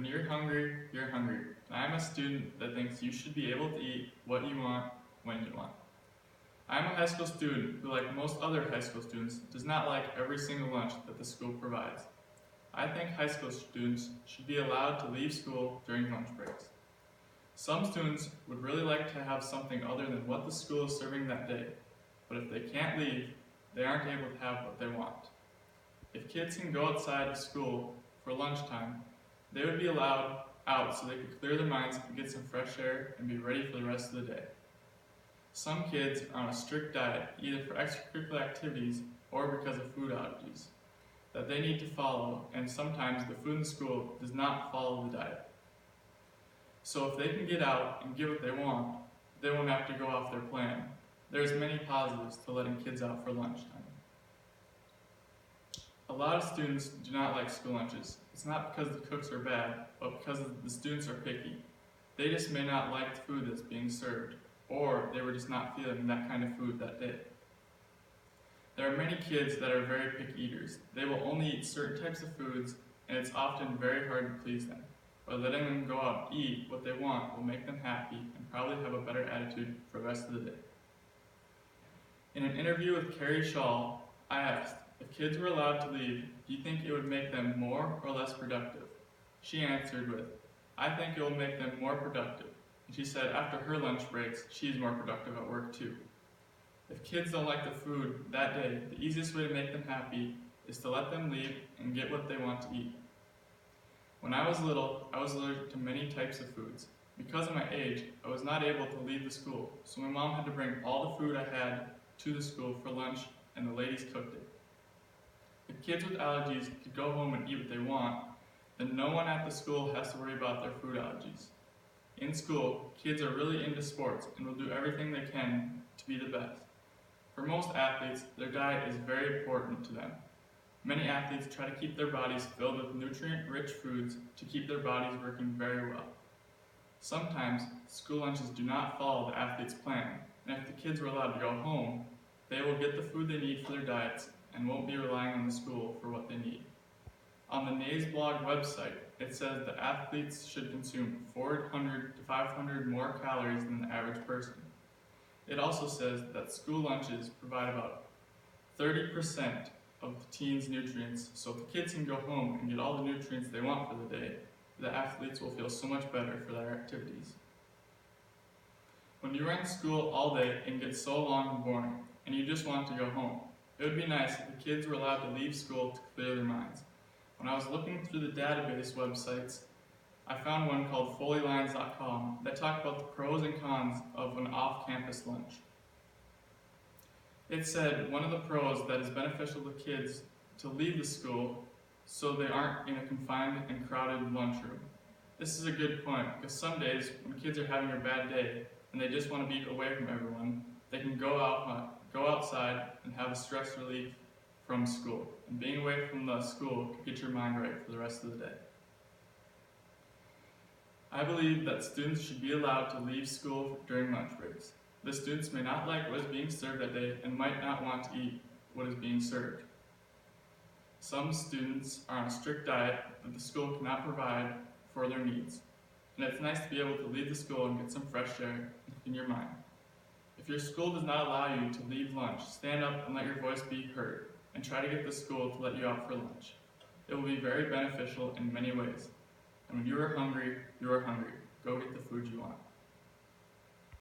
When you're hungry, you're hungry. And I'm a student that thinks you should be able to eat what you want, when you want. I'm a high school student who, like most other high school students, does not like every single lunch that the school provides. I think high school students should be allowed to leave school during lunch breaks. Some students would really like to have something other than what the school is serving that day, but if they can't leave, they aren't able to have what they want. If kids can go outside of school for lunchtime, they would be allowed out so they could clear their minds and get some fresh air and be ready for the rest of the day. Some kids are on a strict diet, either for extracurricular activities or because of food allergies that they need to follow, and sometimes the food in school does not follow the diet. So if they can get out and get what they won't have to go off their plan. There's many positives to letting kids out for lunchtime. A lot of students do not like school lunches. It's not because the cooks are bad, but because the students are picky. They just may not like the food that's being served, or they were just not feeling that kind of food that day. There are many kids that are very picky eaters. They will only eat certain types of foods, and it's often very hard to please them. But letting them go out and eat what they want will make them happy and probably have a better attitude for the rest of the day. In an interview with Carrie Shaw, I asked, if kids were allowed to leave, do you think it would make them more or less productive? She answered with, I think it will make them more productive. And she said after her lunch breaks, she's more productive at work too. If kids don't like the food that day, the easiest way to make them happy is to let them leave and get what they want to eat. When I was little, I was allergic to many types of foods. Because of my age, I was not able to leave the school, so my mom had to bring all the food I had to the school for lunch, and the ladies cooked it. If kids with allergies could go home and eat what they want, then no one at the school has to worry about their food allergies. In school, kids are really into sports and will do everything they can to be the best. For most athletes, their diet is very important to them. Many athletes try to keep their bodies filled with nutrient-rich foods to keep their bodies working very well. Sometimes, school lunches do not follow the athlete's plan, and if the kids were allowed to go home, they will get the food they need for their diets and won't be relying on the school for what they need. On the Nays blog website, it says that athletes should consume 400 to 500 more calories than the average person. It also says that school lunches provide about 30% of the teens' nutrients, so if the kids can go home and get all the nutrients they want for the day, the athletes will feel so much better for their activities. When you are in school all day and get so long and boring, and you just want to go home, it would be nice if the kids were allowed to leave school to clear their minds. When I was looking through the database websites, I found one called FoleyLines.com that talked about the pros and cons of an off-campus lunch. It said one of the pros that is beneficial to kids to leave the school so they aren't in a confined and crowded lunchroom. This is a good point because some days when kids are having a bad day and they just want to be away from everyone, they can go outside and have a stress relief from school. And being away from the school could get your mind right for the rest of the day. I believe that students should be allowed to leave school during lunch breaks. The students may not like what is being served that day and might not want to eat what is being served. Some students are on a strict diet that the school cannot provide for their needs, and it's nice to be able to leave the school and get some fresh air in your mind. If your school does not allow you to leave lunch, stand up and let your voice be heard, and try to get the school to let you out for lunch. It will be very beneficial in many ways. And when you are hungry, you are hungry. Go get the food you want.